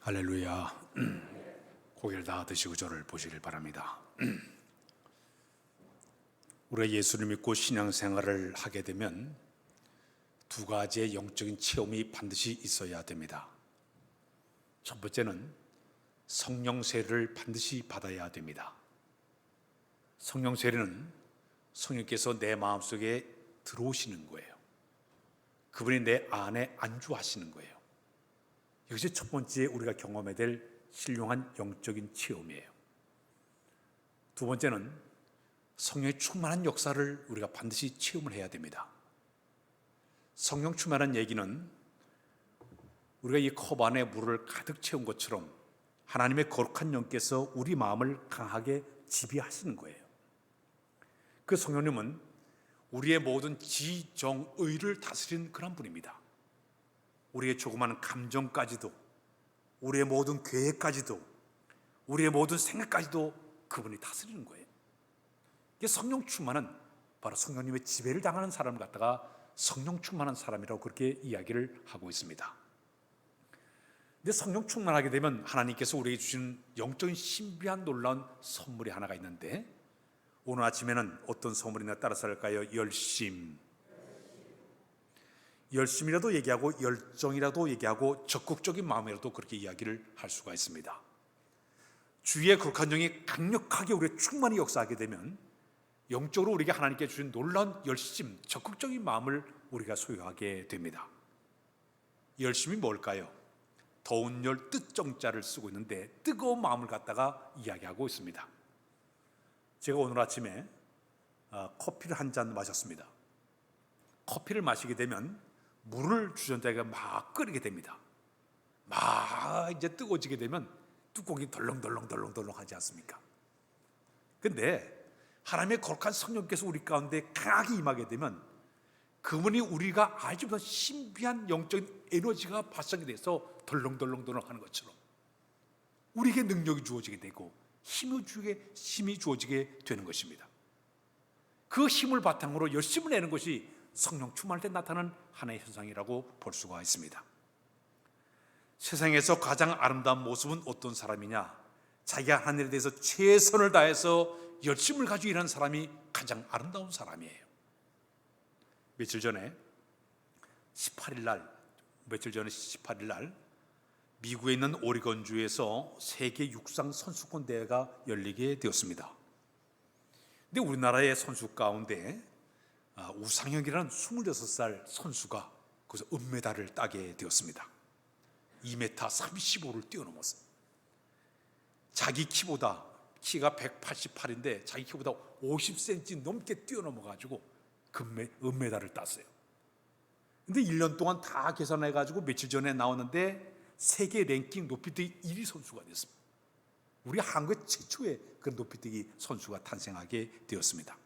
할렐루야. 고개를 다 드시고 저를 보시길 바랍니다. 우리가 예수를 믿고 신앙생활을 하게 되면 두 가지의 영적인 체험이 반드시 있어야 됩니다. 첫 번째는 성령 세례를 반드시 받아야 됩니다. 성령 세례는 성령께서 내 마음속에 들어오시는 거예요. 그분이 내 안에 안주하시는 거예요. 이것이 첫 번째 우리가 경험해야 될 신령한 영적인 체험이에요. 두 번째는 성령의 충만한 역사를 우리가 반드시 체험을 해야 됩니다. 성령 충만한 얘기는 우리가 이 컵 안에 물을 가득 채운 것처럼 하나님의 거룩한 영께서 우리 마음을 강하게 지배하시는 거예요. 그 성령님은 우리의 모든 지정의를 다스리는 그런 분입니다. 우리의 조그마한 감정까지도, 우리의 모든 계획까지도, 우리의 모든 생각까지도 그분이 다스리는 거예요. 이게 성령 충만은 바로 성령님의 지배를 당하는 사람을 갖다가 성령 충만한 사람이라고 그렇게 이야기를 하고 있습니다. 근데 성령 충만하게 되면 하나님께서 우리에게 주신 영적인 신비한 놀라운 선물이 하나가 있는데, 오늘 아침에는 어떤 선물이나 따라서 할까요? 열심이라도 얘기하고 열정이라도 얘기하고 적극적인 마음이라도 그렇게 이야기를 할 수가 있습니다. 주의 거룩한 영이 강력하게 우리의 충만히 역사하게 되면 영적으로 우리에게 하나님께 주신 놀라운 열심, 적극적인 마음을 우리가 소유하게 됩니다. 열심이 뭘까요? 더운 열 뜻정자를 쓰고 있는데 뜨거운 마음을 갖다가 이야기하고 있습니다. 제가 오늘 아침에 커피를 한 잔 마셨습니다. 커피를 마시게 되면 물을 주전자에게 막 끓이게 됩니다. 막 이제 뜨거워지게 되면 뚜껑이 덜렁덜렁 하지 않습니까? 근데 하나님의 거룩한 성령께서 우리 가운데 강하게 임하게 되면 그분이 우리가 알지 못한 신비한 영적인 에너지가 발산이 돼서 덜렁덜렁 하는 것처럼 우리에게 능력이 주어지게 되고 힘이 주어지게 되는 것입니다. 그 힘을 바탕으로 열심을 내는 것이 성령 충만할 때 나타나는 하나의 현상이라고 볼 수가 있습니다. 세상에서 가장 아름다운 모습은 어떤 사람이냐? 자기가 하늘에 대해서 최선을 다해서 열심을 가지고 일하는 사람이 가장 아름다운 사람이에요. 며칠 전에 18일 날 미국에 있는 오리건주에서 세계 육상 선수권 대회가 열리게 되었습니다. 근데 우리나라의 선수 가운데 우상혁이라는 26살 선수가 거기서 은메달을 따게 되었습니다. 2m 35를 뛰어넘었어요. 자기 키보다, 키가 188인데 자기 키보다 50cm 넘게 뛰어넘어가지고 은메달을 땄어요. 근데 1년 동안 다 계산해가지고 며칠 전에 나왔는데 세계 랭킹 높이뛰기 1위 선수가 됐습니다. 우리 한국의 최초의 그런 높이뛰기 선수가 탄생하게 되었습니다.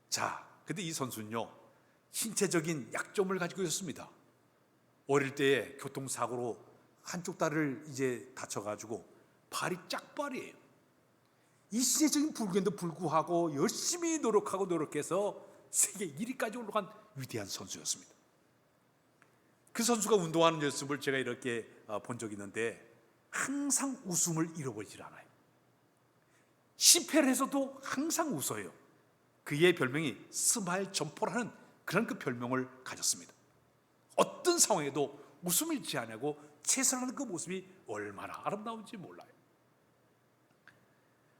자, 근데 이 선수는요, 신체적인 약점을 가지고 있었습니다. 어릴 때에 교통사고로 한쪽 다리를 이제 다쳐가지고 발이 짝발이에요. 이 신체적인 불균에도 불구하고 열심히 노력해서 세계 1위까지 올라간 위대한 선수였습니다. 그 선수가 운동하는 모습을 제가 이렇게 본 적이 있는데 항상 웃음을 잃어버리질 않아요. 실패를 해서도 항상 웃어요. 그의 별명이 스마일 점퍼라는 그런 그 별명을 가졌습니다. 어떤 상황에도 웃음을 잃지 않고 최선을 하는 그 모습이 얼마나 아름다운지 몰라요.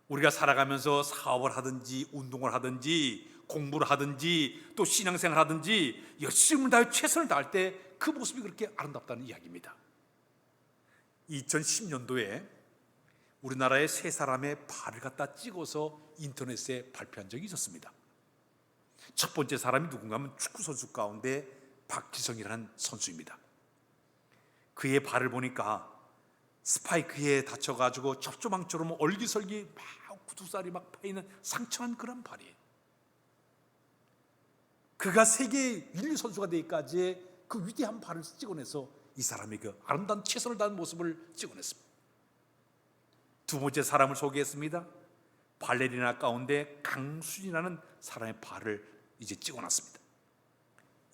우리가 살아가면서 사업을 하든지 운동을 하든지 공부를 하든지 또 신앙생활을 하든지 열심을 다해 최선을 다할 때 그 모습이 그렇게 아름답다는 이야기입니다. 2010년도에 우리나라의 세 사람의 발을 갖다 찍어서 인터넷에 발표한 적이 있었습니다. 첫 번째 사람이 누군가 하면 축구선수 가운데 박지성이라는 선수입니다. 그의 발을 보니까 스파이크에 다쳐가지고 첩조망처럼 얼기설기 막 구두살이 막 파이는 상처난 그런 발이에요. 그가 세계 1위 선수가 되기까지의 그 위대한 발을 찍어내서 이 사람이 그 아름다운 최선을 다한 모습을 찍어냈습니다. 두 번째 사람을 소개했습니다. 발레리나 가운데 강수진이라는 사람의 발을 이제 찍어놨습니다.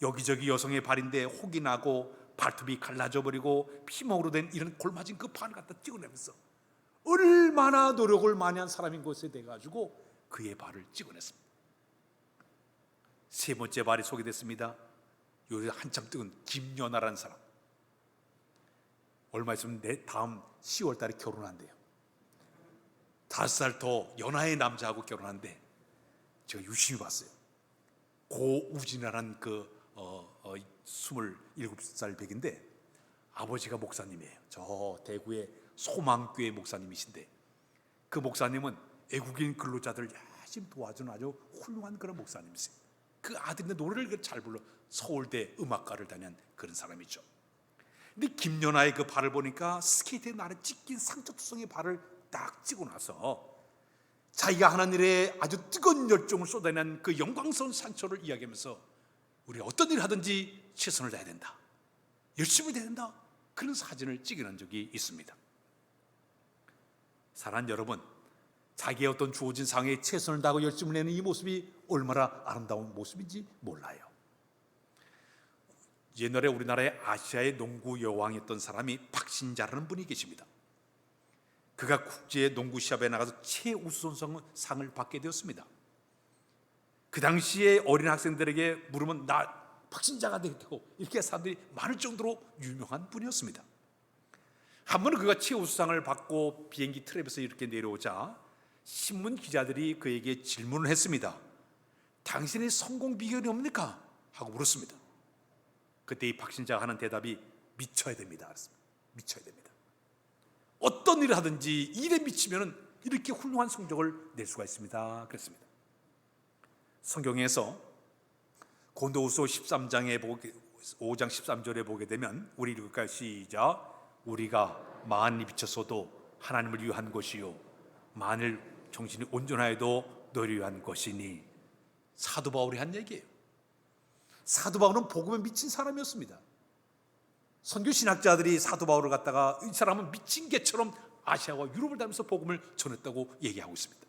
여기저기 여성의 발인데 혹이 나고 발톱이 갈라져 버리고 피멍으로 된 이런 골맞은 그 판을 갖다 찍어내면서 얼마나 노력을 많이 한 사람인 것에 대해 가지고 그의 발을 찍어냈습니다. 세 번째 발이 소개됐습니다. 요새 한참 뜨거운 김연아라는 사람. 얼마 있으면 내 다음 10월 달에 결혼한대요. 5살 더 연하의 남자하고 결혼한데 제가 유심히 봤어요. 고우진아라는 그 27살 백인데 아버지가 목사님이에요. 저 대구의 소망교회 목사님이신데 그 목사님은 외국인 근로자들 열심히 도와주는 아주 훌륭한 그런 목사님이세요. 그 아들인데 노래를 잘 불러 서울대 음악과를 다닌 그런 사람이죠. 근데 김연아의 그 발을 보니까 스케이트에 나를 찢긴 상처투성의 발을 딱 찍고 나서 자기가 하는 일에 아주 뜨거운 열정을 쏟아낸 그 영광스러운 상처를 이야기하면서 우리가 어떤 일을 하든지 최선을 다해야 된다, 열심히 해야 된다, 그런 사진을 찍어낸 적이 있습니다. 사랑하는 여러분, 자기의 어떤 주어진 상황에 최선을 다하고 열심을 내는 이 모습이 얼마나 아름다운 모습인지 몰라요. 옛날에 우리나라의 아시아의 농구 여왕이었던 사람이 박신자라는 분이 계십니다. 그가 국제 농구 시합에 나가서 최우수상을 받게 되었습니다. 그 당시에 어린 학생들에게 물으면 나 박신자가 되겠다고 이렇게 사람들이 많을 정도로 유명한 분이었습니다. 한 번은 그가 최우수상을 받고 비행기 트랩에서 이렇게 내려오자 신문 기자들이 그에게 질문을 했습니다. 당신의 성공 비결이 뭡니까? 하고 물었습니다. 그때 이 박신자가 하는 대답이 미쳐야 됩니다. 그랬습니다. 미쳐야 됩니다. 어떤 일을 하든지 일에 미치면 이렇게 훌륭한 성적을 낼 수가 있습니다. 그랬습니다. 성경에서 고린도후서 13장에 5장 13절에 보게 되면 우리 읽을까요? 시작. 우리가 만일 비쳤어도 하나님을 위한 것이요 만일 정신이 온전하여도 너를 위한 것이니. 사도 바울이 한 얘기예요. 사도 바울은 복음에 미친 사람이었습니다. 선교 신학자들이 사도 바울을 갖다가 이 사람은 미친 개처럼 아시아와 유럽을 다니면서 복음을 전했다고 얘기하고 있습니다.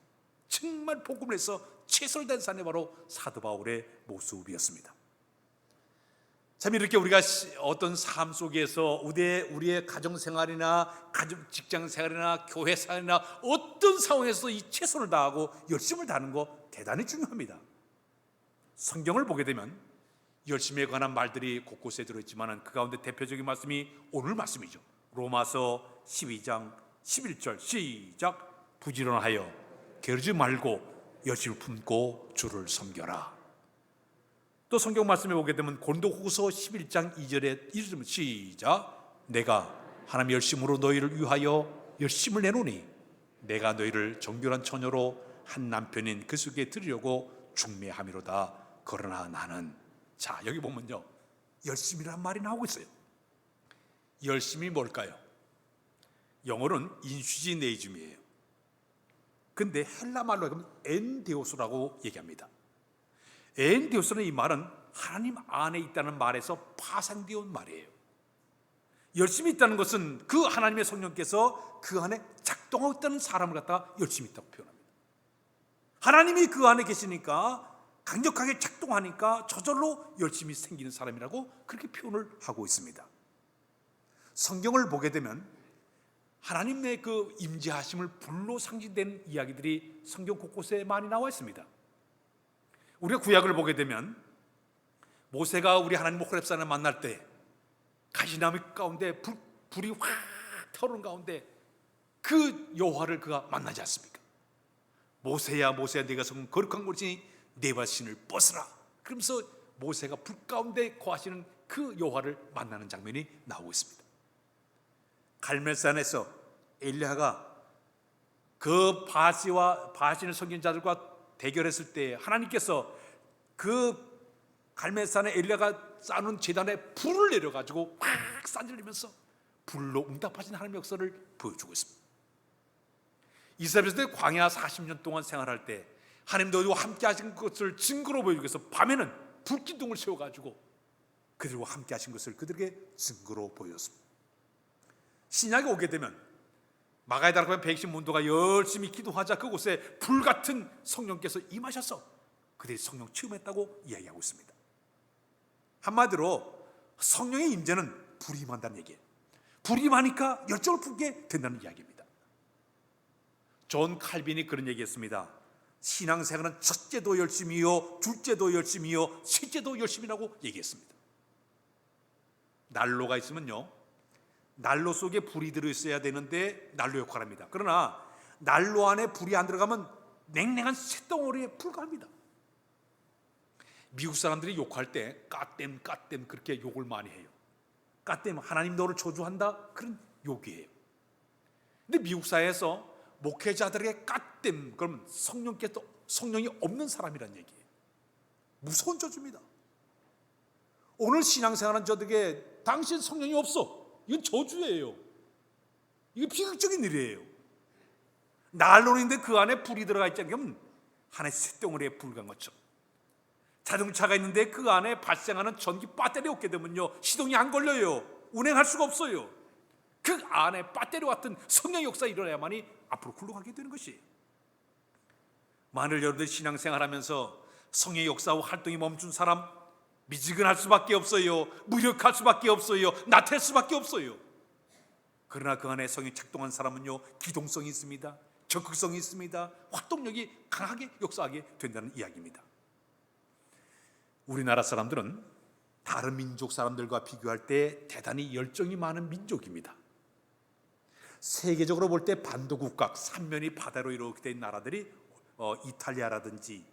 정말 복음을 해서 최선을 다한 사람이 바로 사도 바울의 모습이었습니다. 참 이렇게 우리가 어떤 삶 속에서 우리의 가정생활이나 직장생활이나 교회생활이나 어떤 상황에서 이 최선을 다하고 열심을 다하는 거 대단히 중요합니다. 성경을 보게 되면 열심에 관한 말들이 곳곳에 들어있지만 그 가운데 대표적인 말씀이 오늘 말씀이죠. 로마서 12장 11절 시작. 부지런하여 게으르지 말고 열심을 품고 주를 섬겨라. 또 성경 말씀에 보게 되면 고린도후서 11장 2절에 이르면 시작. 내가 하나님의 열심으로 너희를 위하여 열심을 내노니 내가 너희를 정결한 처녀로 한 남편인 그리스도께 드리려고 중매함이로다. 그러나 나는. 자, 여기 보면요 열심이라는 말이 나오고 있어요. 열심이 뭘까요? 영어로는 인슈지네이즘이에요. 근데 헬라 말로 하면 엔데오스라고 얘기합니다. 엔데오스는 이 말은 하나님 안에 있다는 말에서 파생되어 온 말이에요. 열심히 있다는 것은 그 하나님의 성령께서 그 안에 작동하고 있다는 사람을 갖다가 열심히 있다고 표현합니다. 하나님이 그 안에 계시니까 강력하게 작동하니까 저절로 열심히 생기는 사람이라고 그렇게 표현을 하고 있습니다. 성경을 보게 되면 하나님의 그 임재하심을 불로 상징되는 이야기들이 성경 곳곳에 많이 나와 있습니다. 우리가 구약을 보게 되면 모세가 우리 하나님 호렙산을 만날 때 가시나무 가운데 불이 확 타오르는 가운데 그 여호와를 그가 만나지 않습니까? 모세야 모세야 네가 성은 거룩한 곳이니 내 발신을 벗으라. 그러면서 모세가 불 가운데 거하시는 그 여호와를 만나는 장면이 나오고 있습니다. 갈멜산에서 엘리야가 그 바신을 섬긴 자들과 대결했을 때 하나님께서 그 갈멜산에 엘리야가 쌓아놓은 제단에 불을 내려가지고 확 싼질리면서 불로 응답하신 하나님의 역사를 보여주고 있습니다. 이스라엘 광야 40년 동안 생활할 때 하나님 너희와 함께 하신 것을 증거로 보여주기 위해서 밤에는 불기둥을 세워가지고 그들과 함께 하신 것을 그들에게 증거로 보였습니다. 신약에 오게 되면 마가의 다락방 백신 문도가 열심히 기도하자 그곳에 불같은 성령께서 임하셔서 그들이 성령 체험했다고 이야기하고 있습니다. 한마디로 성령의 임재는 불이 임한다는 얘기예요. 불이 임하니까 열정을 품게 된다는 이야기입니다. 존 칼빈이 그런 얘기했습니다. 신앙생활은 첫째도 열심히요, 둘째도 열심히요, 셋째도 열심히라고 얘기했습니다. 난로가 있으면요, 난로 속에 불이 들어있어야 되는데 난로 역할을 합니다. 그러나 난로 안에 불이 안 들어가면 냉랭한 쇳덩어리에 불과합니다. 미국 사람들이 욕할 때 까땜 그렇게 욕을 많이 해요. 까땜, 하나님 너를 저주한다, 그런 욕이에요. 근데 미국 사회에서 목회자들에게 까땜, 그러면 성령이 없는 사람이란 얘기예요. 무서운 저주입니다. 오늘 신앙생활은 저에게 당신 성령이 없어, 이건 저주예요. 이게 비극적인 일이에요. 난로인데 그 안에 불이 들어가 있지 않으면 하나의 쇳덩어리에 불간 것처럼, 자동차가 있는데 그 안에 발생하는 전기 배터리 없게 되면요, 시동이 안 걸려요. 운행할 수가 없어요. 그 안에 배터리 같은 성령의 역사가 일어나야만이 앞으로 굴러가게 되는 것이에요. 만일 여러분들 신앙생활하면서 성령의 역사와 활동이 멈춘 사람, 미지근할 수밖에 없어요. 무력할 수밖에 없어요. 나태할 수밖에 없어요. 그러나 그 안에 성령이 작동한 사람은요, 기동성이 있습니다. 적극성이 있습니다. 활동력이 강하게 역사하게 된다는 이야기입니다. 우리나라 사람들은 다른 민족 사람들과 비교할 때 대단히 열정이 많은 민족입니다. 세계적으로 볼 때 반도국가, 삼면이 바다로 이렇게 된 나라들이 이탈리아라든지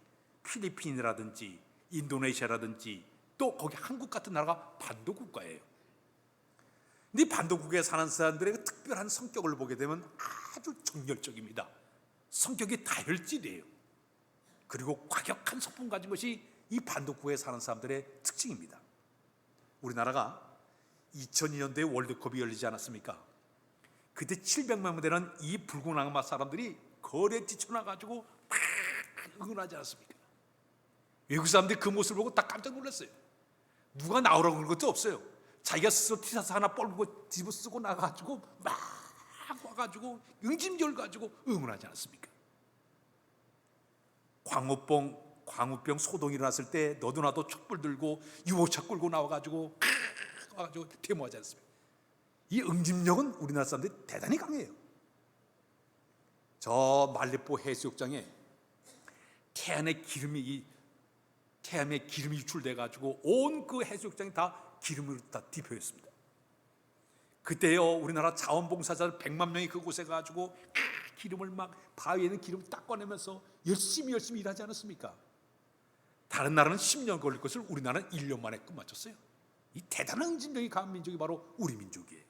필리핀이라든지 인도네시아라든지 또 거기 한국 같은 나라가 반도국가예요. 근데 이 반도국가에 사는 사람들의 특별한 성격을 보게 되면 아주 정열적입니다. 성격이 다혈질이에요. 그리고 과격한 성품 가진 것이 이 반도국가에 사는 사람들의 특징입니다. 우리나라가 2002년도에 월드컵이 열리지 않았습니까? 그때 700만 되는 이 붉은 악마 사람들이 거리에 뛰쳐나가지고 막 응원하지 않았습니까? 외국 사람들이 그 모습을 보고 다 깜짝 놀랐어요. 누가 나오라고 그런 것도 없어요. 자기가 스스로 티셔츠 하나 뻘고 뒤집어 쓰고 나가지고 막 와가지고 응집열 가지고 응원하지 않았습니까? 광우병 소동이 일어났을 때 너도 나도 촛불 들고 유모차 끌고 나와가지고 데모하지 않습니까? 이 응집력은 우리나라 사람들이 대단히 강해요. 저 말레포 해수욕장에 태양의 기름이 유출돼 가지고 온 그 해수욕장이 다 기름으로 다 뒤덮였습니다. 그때요, 우리나라 자원봉사자들 100만 명이 그곳에 가지고 기름을 막 바위에 있는 기름을 딱 꺼내면서 열심히 일하지 않았습니까? 다른 나라는 10년 걸릴 것을 우리나라는 1년 만에 끝마쳤어요. 이 대단한 응집력이 강한 민족이 바로 우리 민족이에요.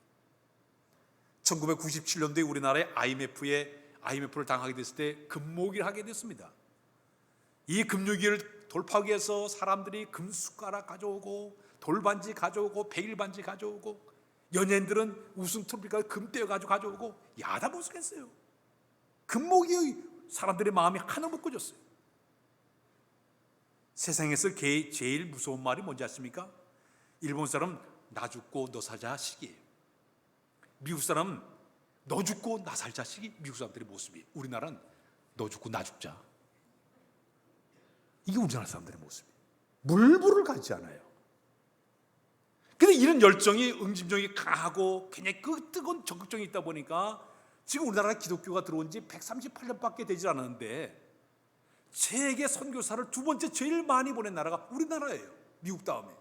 1997년도에 우리나라의 IMF를 당하게 됐을 때 금모기를 하게 됐습니다. 이 금융위기를 돌파하기 위해서 사람들이 금숟가락 가져오고 돌반지 가져오고 백일반지 가져오고 연예인들은 우승 트로피가 금떼어 가져오고 야다 못쓰겠어요. 금모기의 사람들의 마음이 하나 못 꺼졌어요. 세상에서 제일 무서운 말이 뭔지 아십니까? 일본 사람은 나 죽고 너 살 자식이에요. 미국 사람은 너 죽고 나 살 자식이 미국 사람들의 모습이에요. 우리나라는 너 죽고 나 죽자. 이게 우리나라 사람들의 모습이에요. 물불을 가지 않아요. 근데 이런 열정이, 응집력이 강하고 굉장히 그 뜨거운 적극성이 있다 보니까 지금 우리나라 기독교가 들어온 지 138년밖에 되지 않았는데 세계 선교사를 두 번째 제일 많이 보낸 나라가 우리나라예요. 미국 다음에.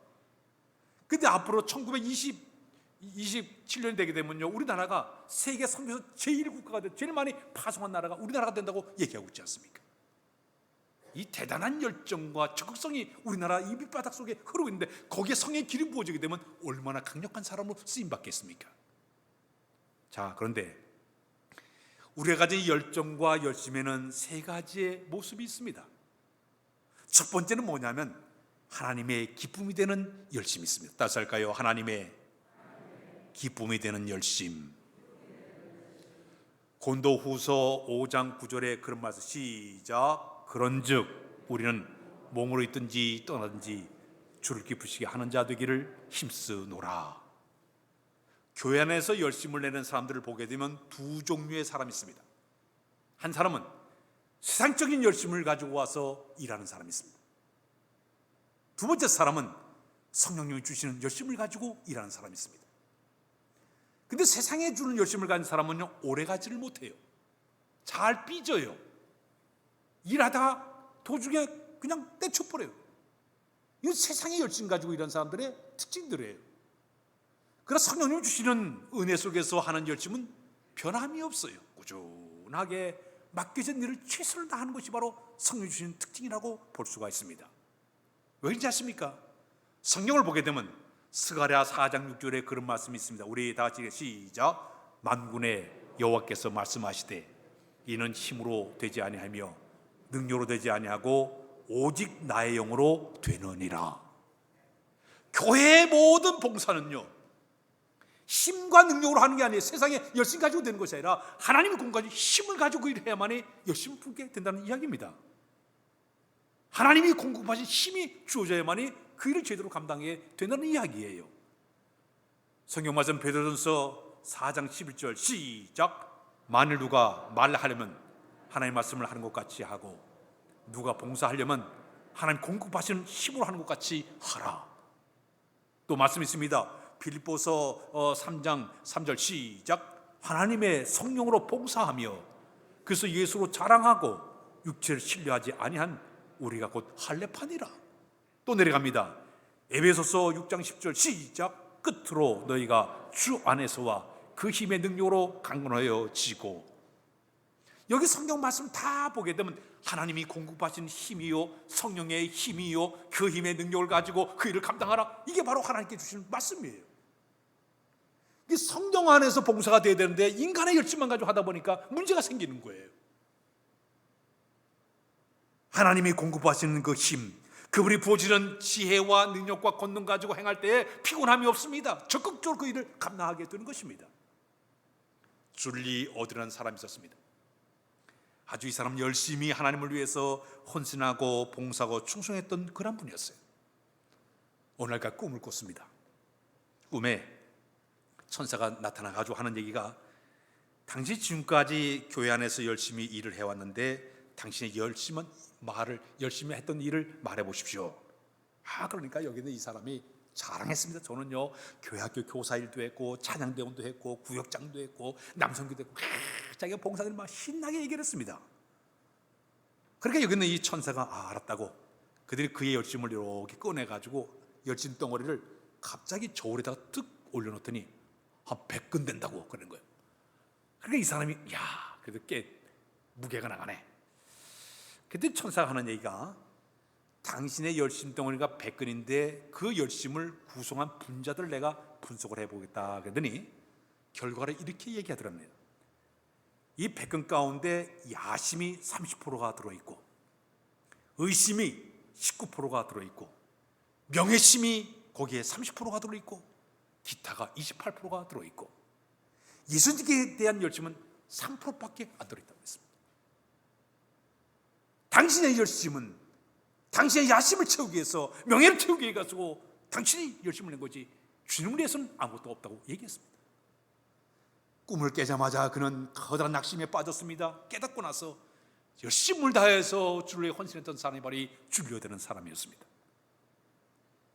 근데 앞으로 1927년이 되게 되면요, 우리나라가 세계 선교사 제1국가가 돼 제일 많이 파송한 나라가 우리나라가 된다고 얘기하고 있지 않습니까? 이 대단한 열정과 적극성이 우리나라 이 밑바닥 속에 흐르고 있는데 거기에 성령의 기름 부어지게 되면 얼마나 강력한 사람으로 쓰임받겠습니까? 자, 그런데 우리가 가진 열정과 열심에는 세 가지의 모습이 있습니다. 첫 번째는 뭐냐면 하나님의 기쁨이 되는 열심이 있습니다. 따라서 할까요? 하나님의 기쁨이 되는 열심. 고린도후서 5장 9절에 그런 말씀, 시작. 그런즉 우리는 몸으로 있든지 떠나든지 주를 기쁘시게 하는 자 되기를 힘쓰노라. 교회 안에서 열심을 내는 사람들을 보게 되면 두 종류의 사람이 있습니다. 한 사람은 세상적인 열심을 가지고 와서 일하는 사람이 있습니다. 두 번째 사람은 성령님이 주시는 열심을 가지고 일하는 사람이 있습니다. 근데 세상에 주는 열심을 가진 사람은요, 오래 가지를 못해요. 잘 삐져요. 일하다가 도중에 그냥 떼쳐버려요. 이건 세상의 열심 가지고 이런 사람들의 특징들이에요. 그러나 성령님 주시는 은혜 속에서 하는 열심은 변함이 없어요. 꾸준하게 맡겨진 일을 최선을 다하는 것이 바로 성령이 주시는 특징이라고 볼 수가 있습니다. 왜 그런지 아십니까? 성경을 보게 되면 스가랴 4장 6절에 그런 말씀이 있습니다. 우리 다 같이 시작. 만군의 여호와께서 말씀하시되 이는 힘으로 되지 아니하며 능력으로 되지 아니하고 오직 나의 영으로 되느니라. 교회의 모든 봉사는요, 힘과 능력으로 하는 게 아니에요. 세상에 열심 가지고 되는 것이 아니라 하나님의 공간이 힘을 가지고 일해야만이 열심을 품게 된다는 이야기입니다. 하나님이 공급하신 힘이 주어져야만이 그 일을 제대로 감당하게 된다는 이야기예요. 성경 말씀 베드로전서 4장 11절 시작. 만일 누가 말하려면 하나님의 말씀을 하는 것 같이 하고 누가 봉사하려면 하나님 공급하시는 힘으로 하는 것 같이 하라. 또 말씀 있습니다. 빌립보서 3장 3절 시작. 하나님의 성령으로 봉사하며 그래서 예수로 자랑하고 육체를 신뢰하지 아니한 우리가 곧 할례파니라. 또 내려갑니다. 에베소서 6장 10절 시작. 끝으로 너희가 주 안에서와 그 힘의 능력으로 강건하여지고. 여기 성경 말씀 다 보게 되면 하나님이 공급하신 힘이요, 성령의 힘이요, 그 힘의 능력을 가지고 그 일을 감당하라. 이게 바로 하나님께 주시는 말씀이에요. 이 성령 안에서 봉사가 돼야 되는데 인간의 열심만 가지고 하다 보니까 문제가 생기는 거예요. 하나님이 공급하시는 그 힘, 그분이 부어주는 지혜와 능력과 권능 가지고 행할 때에 피곤함이 없습니다. 적극적으로 그 일을 감당하게 되는 것입니다. 줄리 어드라는 사람이 있었습니다. 아주 이 사람 열심히 하나님을 위해서 헌신하고 봉사하고 충성했던 그런 분이었어요. 어느 날 꿈을 꿨습니다. 꿈에 천사가 나타나가지고 하는 얘기가 당신이 지금까지 교회 안에서 열심히 일을 해왔는데 당신의 열심히 했던 일을 말해보십시오. 그러니까 여기는 이 사람이 자랑했습니다. 저는요 교회 학교 교사 일도 했고 찬양대원도 했고 구역장도 했고 남성교도 했고 자기가 봉사를 막 신나게 얘기를 했습니다. 그러니까 여기는 이 천사가 알았다고 그들이 그의 열심을 이렇게 꺼내가지고 열심 덩어리를 갑자기 저울에다가 뜩 올려놓더니 한 100근 된다고 그러는 거예요. 그러니까 이 사람이 그래도 꽤 무게가 나가네. 그때 천사가 하는 얘기가 당신의 열심 덩어리가 100근인데 그 열심을 구성한 분자들을 내가 분석을 해보겠다 그러더니 결과를 이렇게 얘기하더랍니다. 이 100근 가운데 야심이 30%가 들어있고 의심이 19%가 들어있고 명예심이 거기에 30%가 들어있고 기타가 28%가 들어있고 예수님께 대한 열심은 3%밖에 안 들어있다고 했습니다. 당신의 열심은 당신의 야심을 채우기 위해서 명예를 채우기 위해서 당신이 열심을 낸 거지 주님을 위해서는 아무것도 없다고 얘기했습니다. 꿈을 깨자마자 그는 커다란 낙심에 빠졌습니다. 깨닫고 나서 열심을 다해서 주를 위해 헌신했던 사람이 바로 줄리오 되는 사람이었습니다.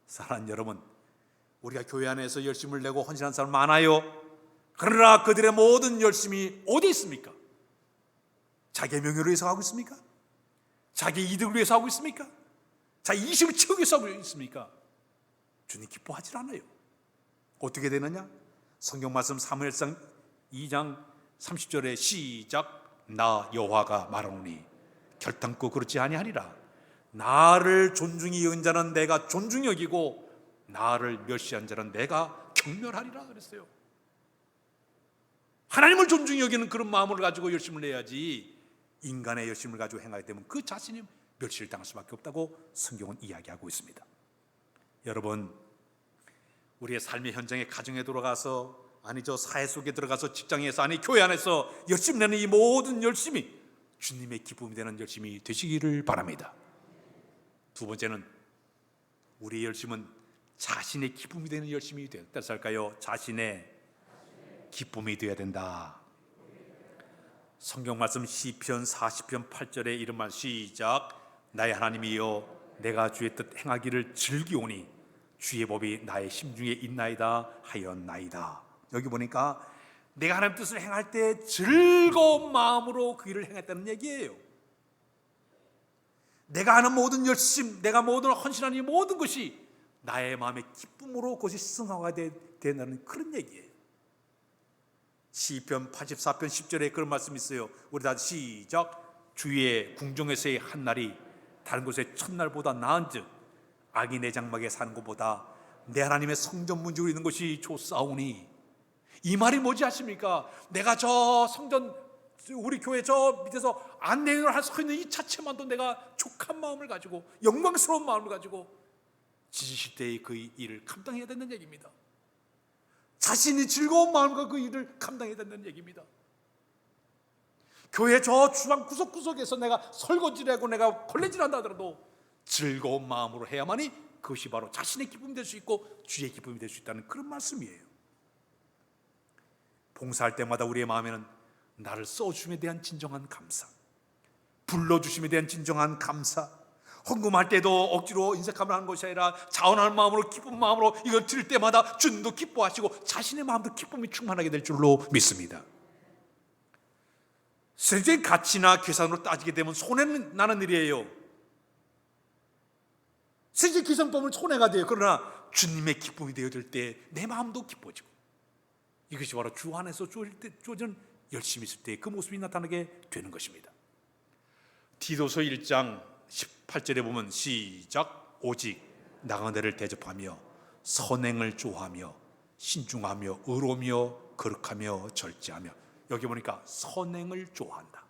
사랑하는 여러분, 우리가 교회 안에서 열심을 내고 헌신한 사람 많아요. 그러나 그들의 모든 열심이 어디 있습니까? 자기의 명예를 위해서 하고 있습니까? 자기 이득을 위해서 하고 있습니까? 자기 이심을 채우기 위해서 하고 있습니까? 주님 기뻐하지 않아요. 어떻게 되느냐? 성경 말씀 사무엘상 2장 30절에 시작. 나 여호와가 말하노니 결단코 그렇지 아니하리라. 나를 존중히 여긴 자는 내가 존중히 여기고 나를 멸시한 자는 내가 경멸하리라 그랬어요. 하나님을 존중히 여기는 그런 마음을 가지고 열심을 내야지 인간의 열심을 가지고 행하게 되면 그 자신이 멸시를 당할 수밖에 없다고 성경은 이야기하고 있습니다. 여러분, 우리의 삶의 현장에 가정에 들어가서 사회 속에 들어가서 직장에서 교회 안에서 열심히 내는 이 모든 열심이 주님의 기쁨이 되는 열심이 되시기를 바랍니다. 두 번째는 우리의 열심은 자신의 기쁨이 되는 열심이 되어야 할까요? 자신의 기쁨이 되어야 된다. 성경 말씀 시편 40편 8절에 이런 말 시작. 나의 하나님이여 내가 주의 뜻 행하기를 즐기오니 주의 법이 나의 심중에 있나이다 하였나이다. 여기 보니까 내가 하나님 뜻을 행할 때 즐거운 마음으로 그 일을 행했다는 얘기예요. 내가 하는 모든 열심, 내가 모든 헌신하는 이 모든 것이 나의 마음의 기쁨으로 그것이 승화가 된다는 그런 얘기예요. 시편 84편 10절에 그런 말씀이 있어요. 우리 다 시작. 주의 궁정에서의 한 날이 다른 곳의 첫날보다 나은즉 악인의 장막에 사는 것보다 내 하나님의 성전 문지로 있는 것이 좋사오니. 이 말이 뭐지 아십니까? 내가 저 성전, 우리 교회 저 밑에서 안내를 할 수 있는 이 자체만도 내가 족한 마음을 가지고 영광스러운 마음을 가지고 지지시대의 그 일을 감당해야 된다는 얘기입니다. 자신이 즐거운 마음과 그 일을 감당해야 된다는 얘기입니다. 교회 저 주방 구석구석에서 내가 설거지를 하고 내가 걸레질을 한다 하더라도 즐거운 마음으로 해야만이 그것이 바로 자신의 기쁨이 될 수 있고 주의 기쁨이 될 수 있다는 그런 말씀이에요. 봉사할 때마다 우리의 마음에는 나를 써주심에 대한 진정한 감사, 불러주심에 대한 진정한 감사, 헌금할 때도 억지로 인색함을 하는 것이 아니라 자원하는 마음으로 기쁜 마음으로 이걸 드릴 때마다 주님도 기뻐하시고 자신의 마음도 기쁨이 충만하게 될 줄로 믿습니다. 세상적인 가치나 계산으로 따지게 되면 손해는 나는 일이에요. 세상적 기성법은 손해가 돼요. 그러나 주님의 기쁨이 되어질 때 내 마음도 기뻐지고 이것이 바로 주 안에서 주어진 열심히 있을 때 그 모습이 나타나게 되는 것입니다. 디도서 1장 18절에 보면 시작. 오직 나간 데를 대접하며 선행을 좋아하며 신중하며 의로우며 거룩하며 절제하며. 여기 보니까 선행을 좋아한다.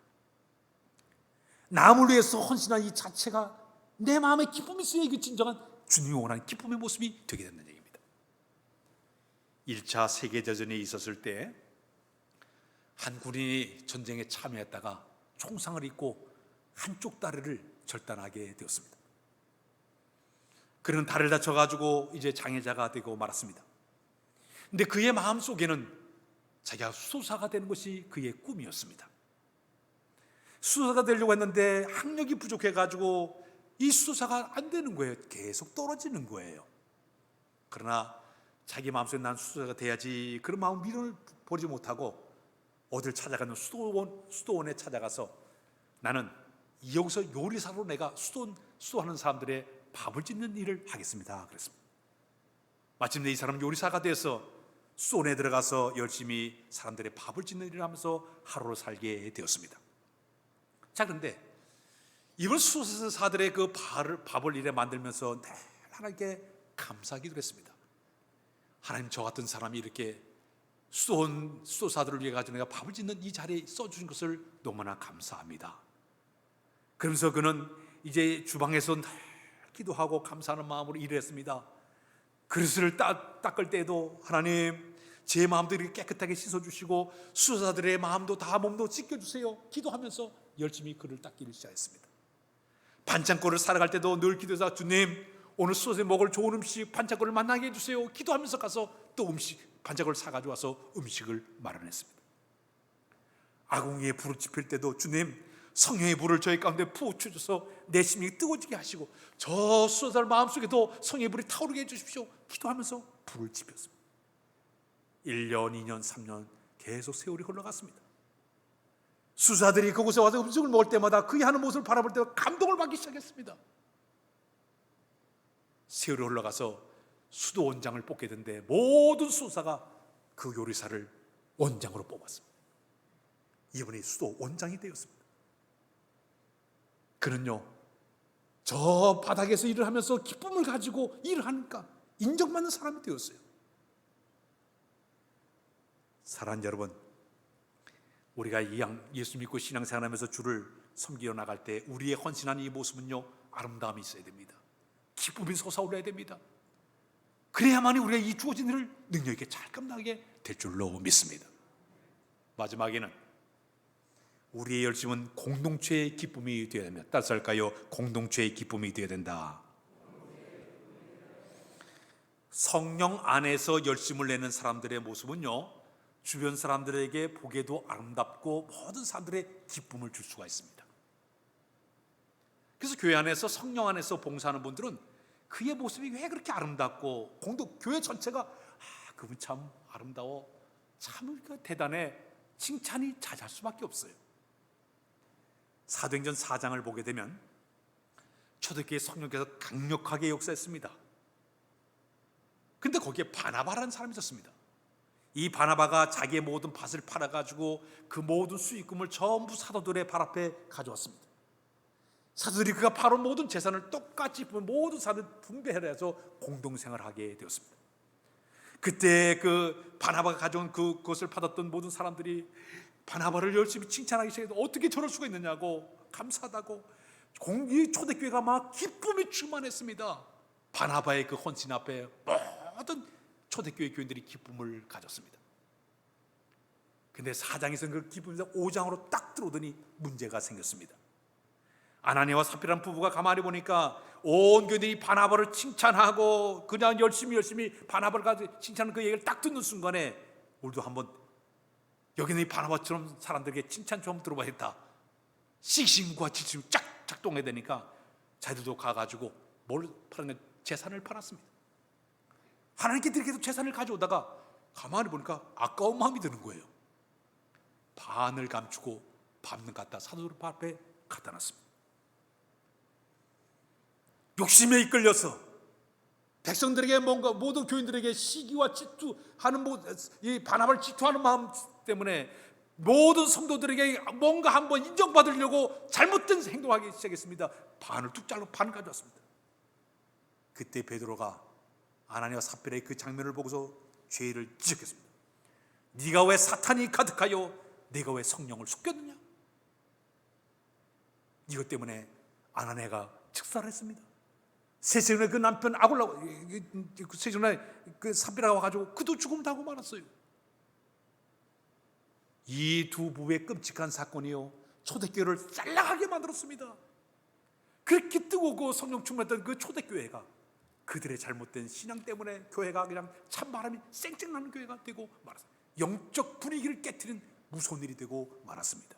남을 위해서 헌신한 이 자체가 내 마음에 기쁨이 있어야 이게 진정한 주님이 원하는 기쁨의 모습이 되게 된다는 얘기입니다. 1차 세계대전이 있었을 때 한 군인이 전쟁에 참여했다가 총상을 입고 한쪽 다리를 절단하게 되었습니다. 그는 다리를 다쳐가지고 이제 장애자가 되고 말았습니다. 근데 그의 마음속에는 자기가 수도사가 되는 것이 그의 꿈이었습니다. 수도사가 되려고 했는데 학력이 부족해가지고 이 수도사가 안 되는 거예요. 계속 떨어지는 거예요. 그러나 자기 마음속에 난 수도사가 돼야지 그런 마음 미련을 버리지 못하고 어딜 찾아가는 수도원에 찾아가서 나는 여기서 요리사로 내가 수도하는 사람들의 밥을 짓는 일을 하겠습니다. 그랬습니다. 마침내 이 사람은 요리사가 돼서 수도원에 들어가서 열심히 사람들의 밥을 짓는 일을 하면서 하루를 살게 되었습니다. 자, 그런데 이번 수도사들의 그 밥을 이래 만들면서 늘 하나님께 감사하기도 했습니다. 하나님, 저 같은 사람이 이렇게 수도사들을 위해 가지고 내가 밥을 짓는 이 자리에 써주신 것을 너무나 감사합니다. 그러면서 그는 이제 주방에서 늘 기도하고 감사하는 마음으로 일을 했습니다. 그릇을 닦을 때도 하나님, 제 마음도 이렇게 깨끗하게 씻어주시고 수도사들의 마음도 다 몸도 씻겨주세요. 기도하면서 열심히 그릇을 닦기를 시작했습니다. 반찬거리를 사러 갈 때도 늘 기도해서 주님, 오늘 수도사에 먹을 좋은 음식 반찬거리를 만나게 해주세요. 기도하면서 가서 또 반찬거리를 사가지고 와서 음식을 마련했습니다. 아궁이에 불을 지필 때도 주님, 성령의 불을 저희 가운데 부어주셔서 내 심령이 뜨거워지게 하시고 저 수도사들 마음속에도 성령의 불이 타오르게 해주십시오. 기도하면서 불을 지폈습니다. 1년, 2년, 3년 계속 세월이 흘러갔습니다. 수사들이 그곳에 와서 음식을 먹을 때마다 그의 하는 모습을 바라볼 때 감동을 받기 시작했습니다. 세월이 흘러가서 수도 원장을 뽑게 됐는데 모든 수사가 그 요리사를 원장으로 뽑았습니다. 이번에 수도 원장이 되었습니다. 그는요, 저 바닥에서 일을 하면서 기쁨을 가지고 일을 하니까 인정받는 사람이 되었어요. 사랑하는 여러분, 우리가 예수 믿고 신앙생활하면서 주를 섬기러 나갈 때 우리의 헌신한 이 모습은요, 아름다움이 있어야 됩니다. 기쁨이 솟아올라야 됩니다. 그래야만이 우리가 이 주어진 일을 능력 있게 잘 감당하게 될 줄로 믿습니다. 마지막에는 우리의 열심은 공동체의 기쁨이 되어야 됩니다. 따라서 할까요? 공동체의 기쁨이 되어야 된다. 성령 안에서 열심을 내는 사람들의 모습은요, 주변 사람들에게 보기에도 아름답고 모든 사람들의 기쁨을 줄 수가 있습니다. 그래서 교회 안에서 성령 안에서 봉사하는 분들은 그의 모습이 왜 그렇게 아름답고 교회 전체가 그분 참 아름다워, 참 대단해 칭찬이 잦을 수밖에 없어요. 사도행전 4장을 보게 되면 초대교회 성령께서 강력하게 역사했습니다. 근데 거기에 바나바라는 사람이 있었습니다. 이 바나바가 자기의 모든 밭을 팔아가지고 그 모든 수익금을 전부 사도들의 발 앞에 가져왔습니다. 사도들이 그가 팔은 모든 재산을 똑같이 모든 사람을 분배해서 공동생활하게 되었습니다. 그때 그 바나바가 가져온 그것을 받았던 모든 사람들이 바나바를 열심히 칭찬하기 시작해서 어떻게 저럴 수가 있느냐고, 감사하다고, 이 초대교회가 막 기쁨이 충만했습니다. 바나바의 그 헌신 앞에 모든 초대교회 교인들이 기쁨을 가졌습니다. 근데 4장에서는 그 기쁨에서 5장으로 딱 들어오더니 문제가 생겼습니다. 아나니아와 삽비라는 부부가 가만히 보니까 온 교인들이 바나바를 칭찬하고 그냥 열심히 바나바를 가지고 칭찬하는 그 얘기를 딱 듣는 순간에 우리도 한번 여기는 이 바나바처럼 사람들에게 칭찬 좀 들어봐야겠다. 시신과 지침이 쫙 작동해야 되니까 자기들도 가가지고 뭘 팔았냐? 재산을 팔았습니다. 하나님께 드리게도 재산을 가져오다가 가만히 보니까 아까운 마음이 드는 거예요. 반을 감추고 반을 갖다 사도들 앞에 갖다 놨습니다. 욕심에 이끌려서 백성들에게 뭔가 모든 교인들에게 시기와 질투하는 이 바나바를 질투하는 마음 때문에 모든 성도들에게 뭔가 한번 인정받으려고 잘못된 행동하기 시작했습니다. 반을 뚝 잘라 반을 가져왔습니다. 그때 베드로가 아나니아와 삽비라의 그 장면을 보고서 죄를 지적했습니다. 네가 왜 사탄이 가득하여 네가 왜 성령을 속였느냐? 이것 때문에 아나니아가 즉사를 했습니다. 세세전에 그 남편 아굴라 세세전에 그 삽비라가 와가지고 그도 죽음을 당하고 말았어요. 이 두 부부의 끔찍한 사건이요 초대교회를 짤랑하게 만들었습니다. 그렇게 뜨겁고 성령 충만했던 그 초대교회가 그들의 잘못된 신앙 때문에 교회가 그냥 찬바람이 쌩쌩나는 교회가 되고 말았습니다. 영적 분위기를 깨트린 무서운 일이 되고 말았습니다.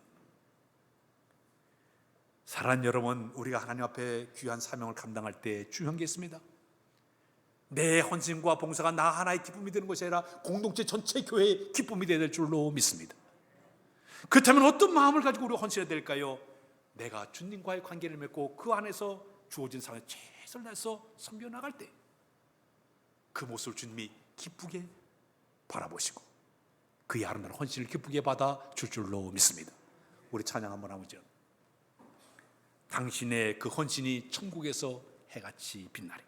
사랑하는 여러분, 우리가 하나님 앞에 귀한 사명을 감당할 때 중요한 게 있습니다. 내 헌신과 봉사가 나 하나의 기쁨이 되는 것이 아니라 공동체 전체 교회의 기쁨이 되어야 될 줄로 믿습니다. 그렇다면 어떤 마음을 가지고 우리가 헌신해야 될까요? 내가 주님과의 관계를 맺고 그 안에서 주어진 사람의 최선을 다해서 섬겨 나갈 때 그 모습을 주님이 기쁘게 바라보시고 그의 아름다운 헌신을 기쁘게 받아 줄 줄로 믿습니다. 우리 찬양 한번 하보죠. 당신의 그 헌신이 천국에서 해같이 빛나리.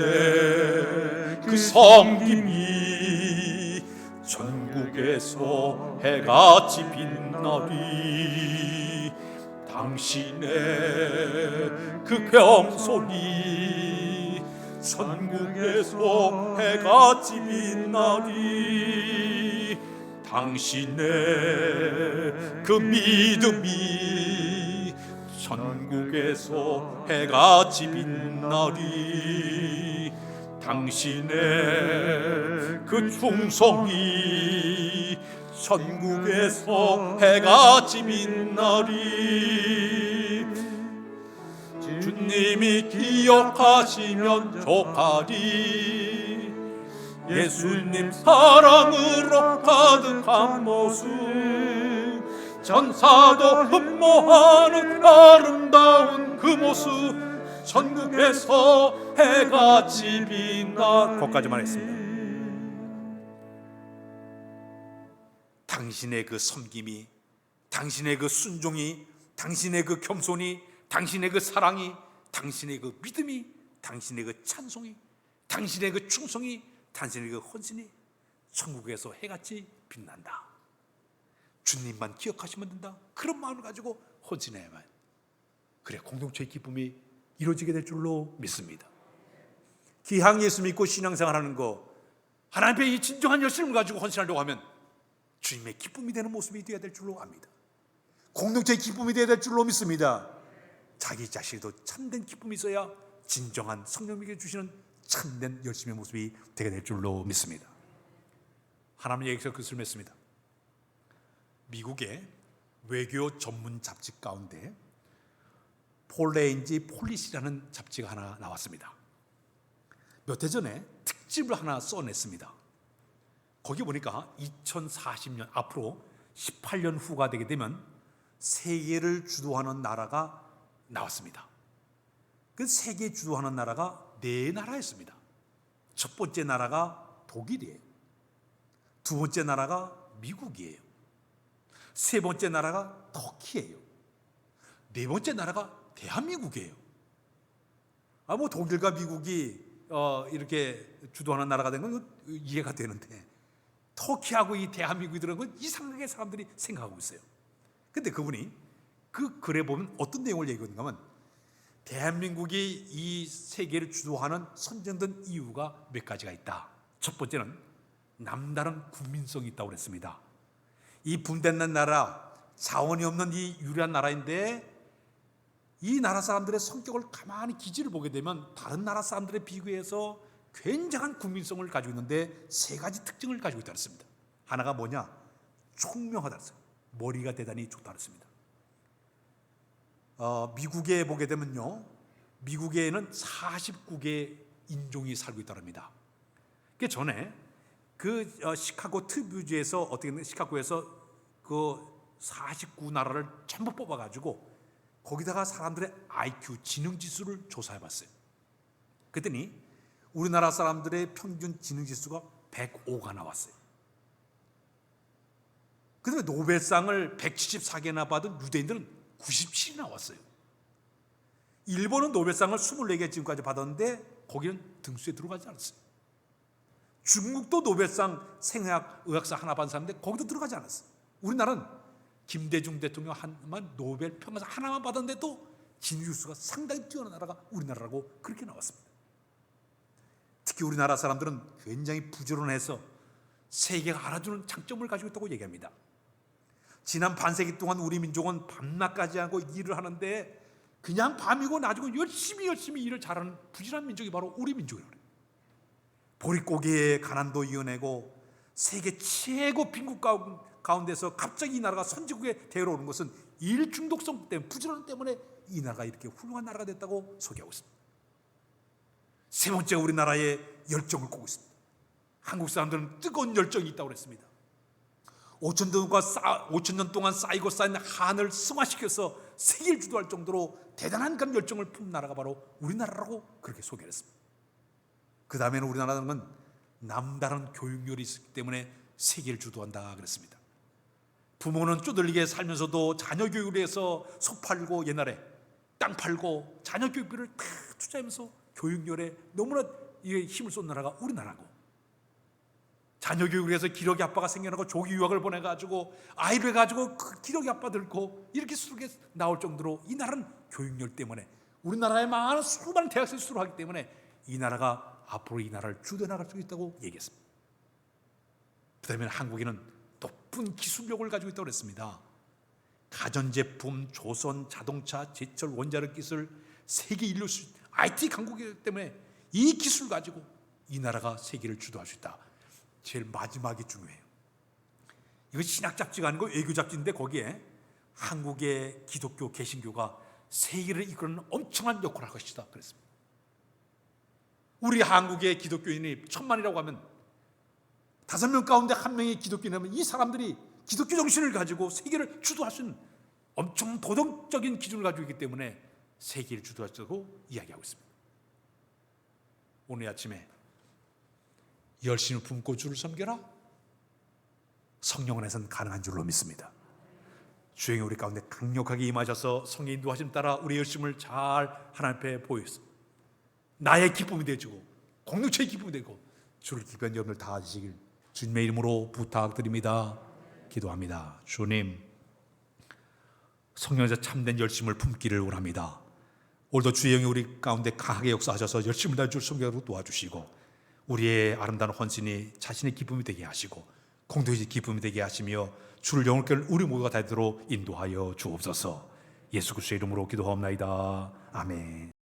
당신의 그 섬김이 전국에서 해같이 빛나리. 당신의 그 겸손이 전국에서 해같이 빛나리. 당신의 그 믿음이 전국에서 해같이 빛나리. 당신의 그 충성이 전국에서 해같이 빛나리. 주님이 기억하시면 좋하리. 예수님 사랑으로 가득한 모습, 전사도 흠모하는 아름다운 그 모습, 전국에서 해같이 빛나. 거기까지만 했습니다. 당신의 그 섬김이, 당신의 그 순종이, 당신의 그 겸손이, 당신의 그 사랑이, 당신의 그 믿음이, 당신의 그 찬송이, 당신의 그 충성이, 당신의 그 헌신이 천국에서 해같이 빛난다. 주님만 기억하시면 된다. 그런 마음을 가지고 헌신해야만, 그래 공동체의 기쁨이 이루어지게 될 줄로 믿습니다. 기항 예수 믿고 신앙생활하는 거, 하나님 앞에 이 진정한 열심을 가지고 헌신하려고 하면 주님의 기쁨이 되는 모습이 되어야 될 줄로 압니다. 공동체의 기쁨이 되어야 될 줄로 믿습니다. 자기 자신에도 참된 기쁨이 있어야 진정한 성령님께 주시는 참된 열심의 모습이 되게 될 줄로 믿습니다. 하나님 얘기해서 그것을 맺습니다. 미국에 외교 전문 잡지 가운데 폴레인지 폴리시라는 잡지가 하나 나왔습니다. 몇 해 전에 특집을 하나 써냈습니다. 거기 보니까 2040년 앞으로 18년 후가 되게 되면 세계를 주도하는 나라가 나왔습니다. 그 세계 주도하는 나라가 네 나라였습니다. 첫 번째 나라가 독일이에요. 두 번째 나라가 미국이에요. 세 번째 나라가 터키예요. 네 번째 나라가 대한민국이에요. 뭐 독일과 미국이 이렇게 주도하는 나라가 된 건 이해가 되는데, 터키하고 이 대한민국이 들어간 건 이상하게 사람들이 생각하고 있어요. 근데 그분이 그 글에 보면 어떤 내용을 얘기하는가 하면, 대한민국이 이 세계를 주도하는 선정된 이유가 몇 가지가 있다. 첫 번째는 남다른 국민성이 있다고 그랬습니다. 이 분단된 나라, 자원이 없는 이 유리한 나라인데, 이 나라 사람들의 성격을 가만히 기질을 보게 되면 다른 나라 사람들에 비교해서 굉장한 국민성을 가지고 있는데 세 가지 특징을 가지고 있다고 했습니다. 하나가 뭐냐? 총명하다고 했습니다. 머리가 대단히 좋다고 했습니다. 미국에 보게 되면요, 미국에는 49개 인종이 살고 있다고 합니다. 그 전에 시카고 트뷰즈에서 어떻게 했냐면, 시카고에서 그 49나라를 전부 뽑아가지고 거기다가 사람들의 IQ, 지능지수를 조사해봤어요. 그랬더니 우리나라 사람들의 평균 지능지수가 105가 나왔어요. 그 다음에 노벨상을 174개나 받은 유대인들은 97이 나왔어요. 일본은 노벨상을 24개 지금까지 받았는데 거기는 등수에 들어가지 않았어요. 중국도 노벨상 생의학, 의학사 하나 받은 사람인데 거기도 들어가지 않았어요. 우리나라는 김대중 대통령 한만 노벨 평화상 하나만 받았는데도 지능지수가 상당히 뛰어난 나라가 우리나라라고 그렇게 나왔습니다. 특히 우리나라 사람들은 굉장히 부지런해서 세계가 알아주는 장점을 가지고 있다고 얘기합니다. 지난 반세기 동안 우리 민족은 밤낮까지 하고 일을 하는데 그냥 밤이고 낮이고 열심히 일을 잘하는 부지런한 민족이 바로 우리 민족이라고 해요. 보릿고개에 가난도 이겨내고 세계 최고 빈국 가운데서 갑자기 이 나라가 선진국에 데려오는 것은 일 중독성 때문에, 부지런 때문에 이 나라가 이렇게 훌륭한 나라가 됐다고 소개하고 있습니다. 세 번째가 우리나라의 열정을 꼽고 있습니다. 한국 사람들은 뜨거운 열정이 있다고 그랬습니다. 5천 년 동안 쌓이고 쌓인 한을 승화시켜서 세계를 주도할 정도로 대단한 그런 열정을 품은 나라가 바로 우리나라라고 그렇게 소개를 했습니다. 그 다음에는 우리나라는 남다른 교육열이 있기 때문에 세계를 주도한다 그랬습니다. 부모는 쪼들리게 살면서도 자녀 교육을 위해서 소 팔고 옛날에 땅 팔고 자녀 교육비를 다 투자하면서 교육열에 너무나 힘을 쏜 나라가 우리나라고, 자녀 교육을 위해서 기러기 아빠가 생겨나고 조기 유학을 보내가지고 아이를 해가지고 그 기러기 아빠 들고 이렇게 수록에 나올 정도로 이 나라는 교육열 때문에 우리나라에 많은 수많은 대학생이 수록하기 때문에 이 나라가 앞으로 이 나라를 주도해 나갈 수 있다고 얘기했습니다. 그 다음에 한국에는 높은 기술력을 가지고 있다고 그랬습니다. 가전제품, 조선, 자동차, 제철, 원자력 기술, 세계 인류 IT 강국이기 때문에 이 기술 가지고 이 나라가 세계를 주도할 수 있다. 제일 마지막이 중요해요. 이거 신학 잡지가 아니고 외교 잡지인데 거기에 한국의 기독교 개신교가 세계를 이끄는 엄청난 역할을 할 것이다 그랬습니다. 우리 한국의 기독교인이 1000만이라고 하면 5명 가운데 1명이 기독교인이라면 이 사람들이 기독교 정신을 가지고 세계를 주도할 수 있는 엄청 도덕적인 기준을 가지고 있기 때문에 세계를 주도할 수 있다고 이야기하고 있습니다. 오늘 아침에 열심히 품고 주를 섬겨라, 성령 안에서는 가능한 줄로 믿습니다. 주행이 우리 가운데 강력하게 임하셔서 성령 인도하심 따라 우리의 열심을 잘 하나님 앞에 보였습니다. 나의 기쁨이 되고 공동체의 기쁨이 되고 주를 기뻐하는 여러분들 다 하시길 주님의 이름으로 부탁드립니다. 기도합니다. 주님, 성령에서 참된 열심을 품기를 원합니다. 오늘도 주의 영이 우리 가운데 강하게 역사하셔서 열심을 다해 줄 성령으로 도와주시고 우리의 아름다운 헌신이 자신의 기쁨이 되게 하시고 공동체의 기쁨이 되게 하시며 주를 영원히 우리 모두가 다 되도록 인도하여 주옵소서. 예수 그리스도의 이름으로 기도하옵나이다. 아멘.